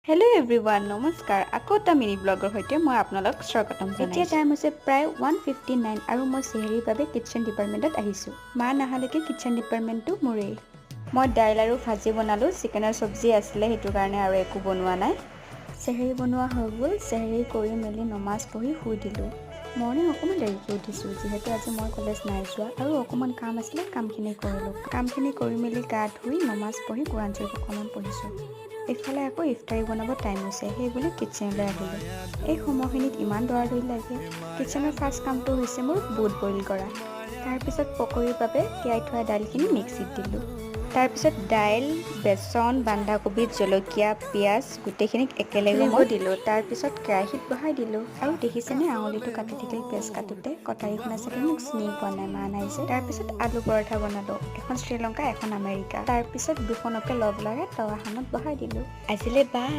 Hello' everyone নমস্কাৰ আকৌ এটা মিনি ব্লগৰ সৈতে মই আপোনালোক স্বাগতম জনাইছোঁ। এতিয়া টাইম হৈছে প্ৰায় 1:59 আৰু মই চেহেৰীৰ বাবে কিটচেন ডিপাৰ্টমেণ্টত আহিছোঁ। মা নাহালৈকে কিটচেন ডিপাৰ্টমেণ্টটো মোৰেই। মই দাইল আৰু ভাজি বনালোঁ, চিকেনৰ চব্জি আছিলে সেইটো কাৰণে আৰু একো বনোৱা নাই। চেহেৰী বনোৱা হৈ গ'ল, চেহেৰী কৰি মেলি নমাজ পঢ়ি শুই দিলোঁ। মৰ্ণিং অকণমান দেৰিকৈ উঠিছোঁ যিহেতু আজি মই কলেজ নাই যোৱা আৰু অকণমান কাম আছিলে, কামখিনি কৰিলোঁ। কামখিনি কৰি মেলি গা ধুই নমাজ পঢ়ি কোৰাণ চৰীফ অকণমান পঢ়িছোঁ। এইফালে আকৌ ইফতাৰী বনাব টাইম হৈছে, সেইবুলি কিটচেনলৈ আহিলোঁ। এই সময়খিনিত ইমান দৌৰা-দৌৰি লাগে। কিটচেনৰ ফাৰ্ষ্ট কামটো হৈছে মোৰ বুট বইল কৰা। তাৰপিছত পকৰীৰ বাবে তিয়াই থোৱা দাইলখিনি মিক্সিত দিলোঁ। তাৰপিছত দাইল, বেচন, বন্ধাকবি, জলকীয়া, পিঁয়াজ গোটেইখিনিক একেলগে মই দিলোঁ। তাৰপিছত কেৰাহীত বহাই দিলোঁ আৰু দেখিছেনে আঙুলিটো কাটি থাকিল পিঁয়াজ কাটোতে। কটাৰীখন আছে মোক চিনি পোৱা নাই, মা নাই যে। তাৰপিছত আলু পৰঠা বনালোঁ, এখন শ্ৰীলংকা এখন আমেৰিকা। তাৰপিছত দুখনকে লগ লগাই টাৱাখনত বহাই দিলোঁ। আজিলৈ বাই।